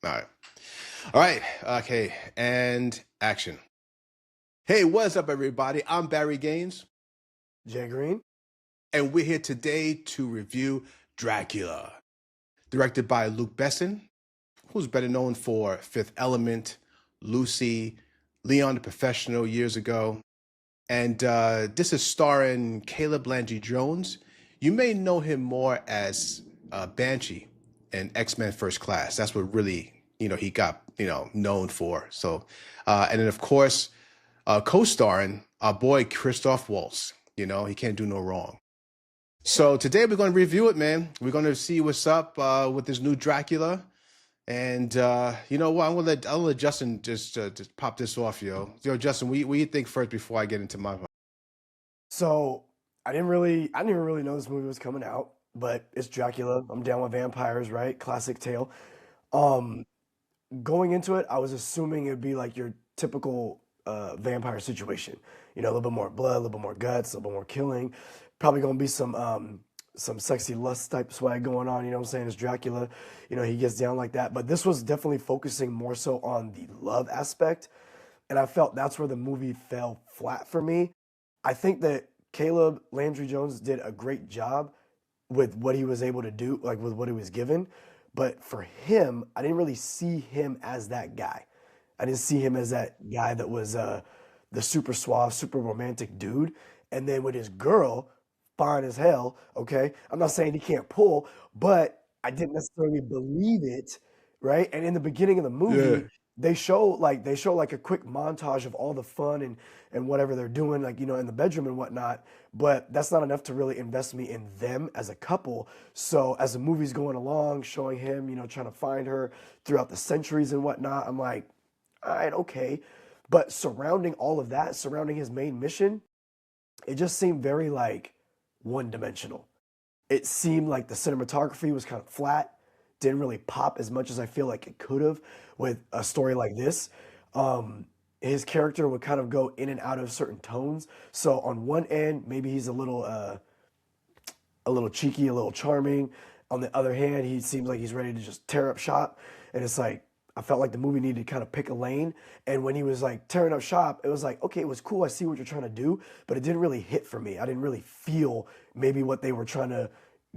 All right. All right. Okay. And action. Hey, what's up, everybody? I'm Barry Gaines, Jay Greene. and we're here today to review Dracula, directed by Luc Besson, who's better known for Fifth Element, Lucy, Leon the Professional years ago. And this is starring Caleb Landry Jones. You may know him more as Banshee in X-Men First Class. That's what really, he got, known for. So, and then of course, co-starring our boy Christoph Waltz. He can't do no wrong. So today we're going to review it, man. We're going to see what's up with this new Dracula. And you know what? I'll let Justin just pop this off, yo. Yo, Justin, what you think first before I get into my. So I didn't even really know this movie was coming out, but it's Dracula. I'm down with vampires, right? Classic tale. Um, Going into it, I was assuming it'd be like your typical vampire situation. You know, a little bit more blood, a little bit more guts, a little bit more killing. Probably gonna be some sexy lust type swag going on. You know what I'm saying? It's Dracula. You know, he gets down like that. But this was definitely focusing more so on the love aspect, and I felt that's where the movie fell flat for me. I think that Caleb Landry Jones did a great job with what he was able to do, like with what he was given. But for him, I didn't really see him as that guy. I didn't see him as that guy that was the super suave, super romantic dude. And then with his girl, fine as hell, okay? I'm not saying he can't pull, but I didn't necessarily believe it, right? And in the beginning of the Yeah. movie, they show like a quick montage of all the fun and whatever they're doing, like in the bedroom and whatnot. But that's not enough to really invest me in them as a couple. So as the movie's going along, showing him, trying to find her throughout the centuries and whatnot, I'm like, all right, okay. But surrounding all of that, surrounding his main mission, it just seemed very like one dimensional. It seemed like the cinematography was kind of flat, didn't really pop as much as I feel like it could have with a story like this. His character would kind of go in and out of certain tones. So on one end, maybe he's a little cheeky, a little charming. On the other hand, he seems like he's ready to just tear up shop. And it's like, I felt like the movie needed to kind of pick a lane. And when he was like tearing up shop, it was like, okay, it was cool. I see what you're trying to do, but it didn't really hit for me. I didn't really feel maybe what they were trying to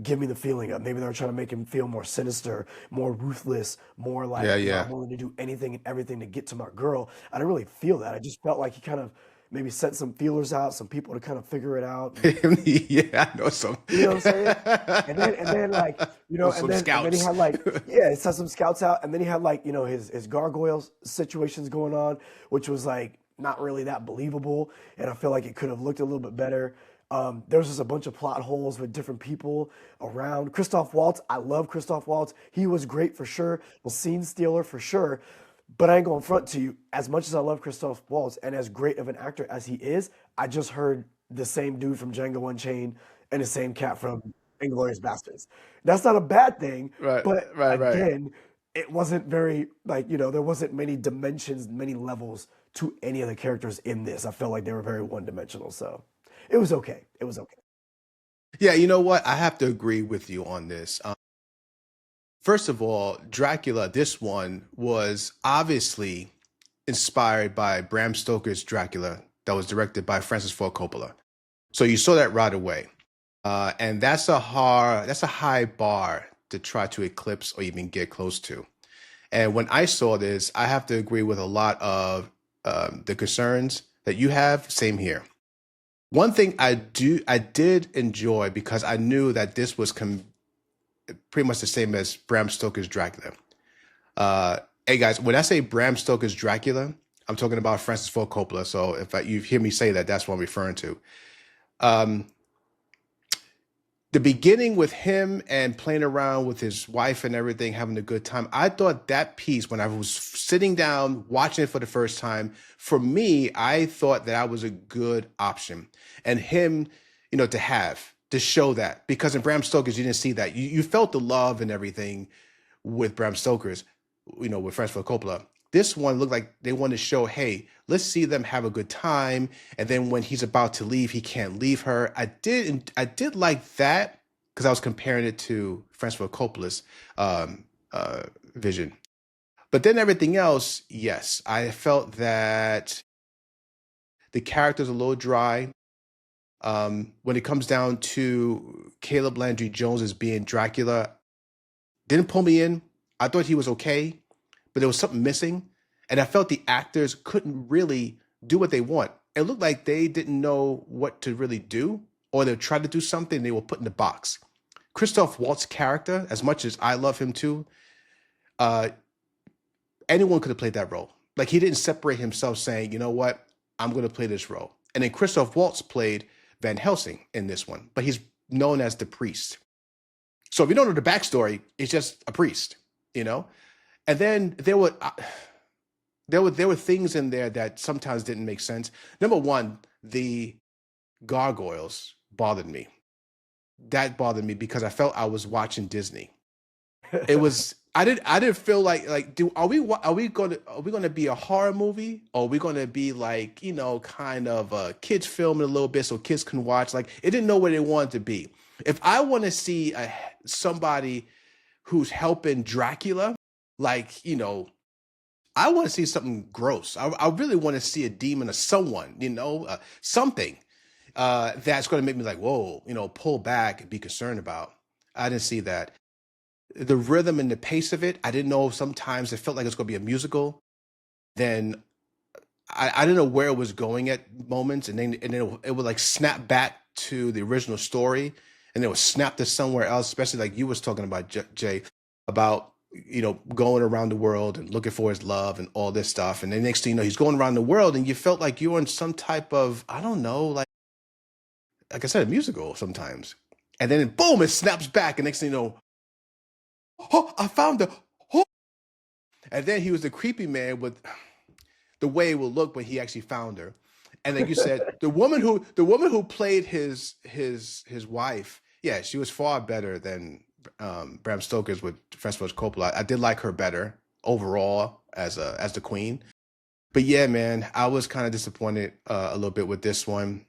give me the feeling of. Maybe they were trying to make him feel more sinister, more ruthless, more Yeah, like, yeah. I'm willing to do anything and everything to get to my girl. I didn't really feel that. I just felt like he kind of maybe sent some feelers out, some people to kind of figure it out. And Yeah, I know some. you know what I'm saying? And then like, Know and some then he scouts. had like, yeah, he sent some scouts out, and then he had like, his gargoyle situations going on, which was like not really that believable. And I feel like it could have looked a little bit better. There was just a bunch of plot holes with different people around. Christoph Waltz, I love Christoph Waltz. He was great for sure. Well, scene stealer for sure. But I ain't gonna front to you. As much as I love Christoph Waltz and as great of an actor as he is, I just heard the same dude from Django Unchained and the same cat from Inglourious Basterds. That's not a bad thing, Right, but right, right. again, it wasn't very like there wasn't many dimensions, many levels to any of the characters in this. I felt like they were very one dimensional. So it was okay. It was okay. Yeah, you know what? I have to agree with you on this. First of all, Dracula, this one was obviously inspired by Bram Stoker's Dracula that was directed by Francis Ford Coppola. So you saw that right away. And that's a high bar to try to eclipse or even get close to. And when I saw this, I have to agree with a lot of the concerns that you have. Same here. One thing I did enjoy because I knew that this was pretty much the same as Bram Stoker's Dracula. Uh, hey guys, when I say Bram Stoker's Dracula, I'm talking about Francis Ford Coppola. So you hear me say that, that's what I'm referring to. Um, the beginning with him and playing around with his wife and everything, having a good time. I thought that piece, when I was sitting down watching it for the first time, for me, I thought that was a good option. And him, to show that. Because in Bram Stoker's, you didn't see that. You felt the love and everything with Bram Stoker's, with Francis Ford Coppola. This one looked like they wanted to show, hey, let's see them have a good time. And then when he's about to leave, he can't leave her. I did like that because I was comparing it to Francis Ford Coppola's um, vision. But then everything else, yes, I felt that the character's a little dry. When it comes down to Caleb Landry Jones as being Dracula, didn't pull me in. I thought he was okay, but there was something missing. And I felt the actors couldn't really do what they want. It looked like they didn't know what to really do, or they tried to do something they were put in the box. Christoph Waltz's character, as much as I love him too, uh, anyone could have played that role. Like he didn't separate himself saying, you know what, I'm going to play this role. And then Christoph Waltz played Van Helsing in this one, but he's known as the priest. So if you don't know the backstory, it's just a priest, you know? And then there were things in there that sometimes didn't make sense. Number one, the gargoyles bothered me. That bothered me because I felt I was watching Disney. It was I didn't feel like do are we going to be a horror movie, or are we going to be like, kind of a kids film a little bit so kids can watch? Like it didn't know where they wanted to be. If I want to see somebody who's helping Dracula, like, I want to see something gross. I really want to see a demon or someone, something that's going to make me like, whoa, pull back and be concerned about. I didn't see that. The rhythm and the pace of it, I didn't know. Sometimes it felt like it's going to be a musical. Then I didn't know where it was going at moments, and then it would like snap back to the original story, and it would snap to somewhere else. Especially like you was talking about, Jay, about going around the world and looking for his love and all this stuff. And then next thing you know, he's going around the world, and you felt like you were in some type of, I don't know, like I said, a musical sometimes. And then boom, it snaps back, and next thing you know, oh, I found her. Oh. And then he was the creepy man with the way it would look when he actually found her. And like you said, the woman who played his wife, yeah, she was far better than Bram Stoker's with Francis Coppola. I did like her better overall as the queen. But yeah, man, I was kind of disappointed a little bit with this one.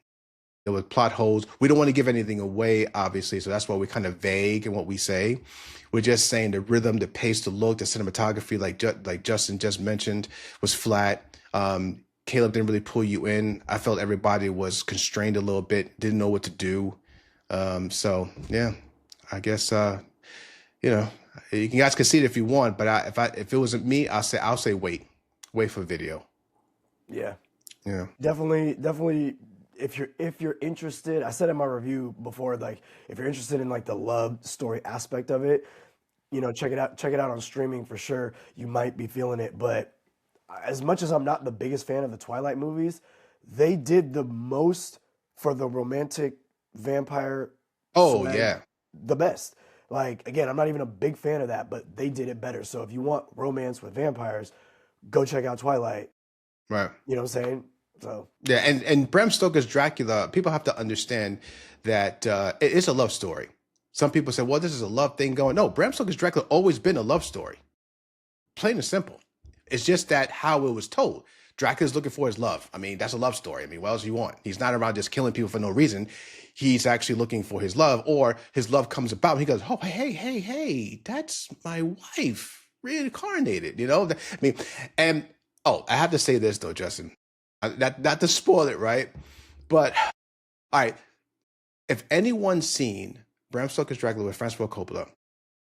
There were plot holes. We don't want to give anything away, obviously, so that's why we're kind of vague in what we say. We're just saying the rhythm, the pace, the look, the cinematography, like Justin just mentioned, was flat. Caleb didn't really pull you in. I felt everybody was constrained a little bit, didn't know what to do. So yeah, I guess you guys can see it if you want, but if it wasn't me, I'll say wait for video. Yeah, Yeah. definitely. If you're interested, I said in my review before, like if you're interested in like the love story aspect of it, check it out. Check it out on streaming for sure. You might be feeling it, but as much as I'm not the biggest fan of the Twilight movies, they did the most for the romantic vampire Oh side yeah. the best. Like again, I'm not even a big fan of that, but they did it better. So if you want romance with vampires, go check out Twilight. Right. You know what I'm saying? So Yeah, and Bram Stoker's Dracula, people have to understand that it is a love story. Some people say, well, this is a love thing going. No, Bram Stoker's Dracula always been a love story. Plain and simple. It's just that how it was told. Dracula's looking for his love. I mean, that's a love story. I mean, what else do you want? He's not around just killing people for no reason. He's actually looking for his love, or his love comes about and he goes, oh, hey, that's my wife reincarnated, I mean, and I have to say this though, Justin. Not to spoil it, right? But all right, if anyone's seen Bram Stoker's Dracula with Francis Ford Coppola,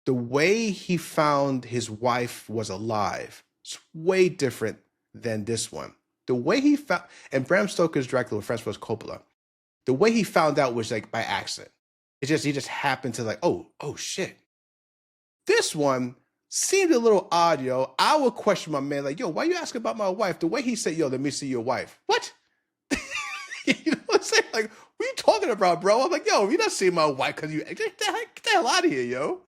the way he found his wife was alive is way different than this one. The way he found, and Bram Stoker's Dracula with Francis Ford Coppola, the way he found out was like by accident. He just happened to like, oh shit. This one seemed a little odd, yo. I would question my man, like, yo, why you asking about my wife? The way he said, yo, let me see your wife. What? You know what I'm saying? Like, what are you talking about, bro? I'm like, yo, you're not seeing my wife because get the hell out of here, yo.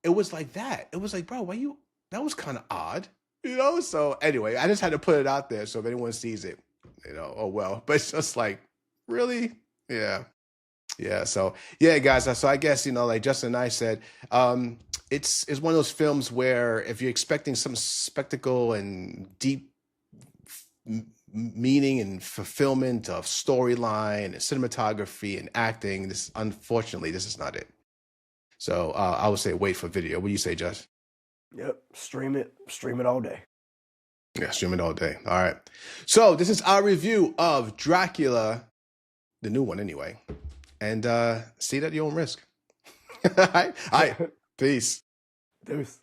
It was like that. It was like, bro, that was kind of odd, So anyway, I just had to put it out there. So if anyone sees it, oh well. But it's just like, really? Yeah. Yeah. So yeah, guys. So I guess, like Justin and I said, it's one of those films where if you're expecting some spectacle and deep meaning and fulfillment of storyline and cinematography and acting, unfortunately, this is not it. So I would say wait for video. What do you say, Josh? Yep. Stream it all day. Yeah, stream it all day. All right. So this is our review of Dracula, the new one anyway. And see it at your own risk. All right. All right. Peace. Deuce.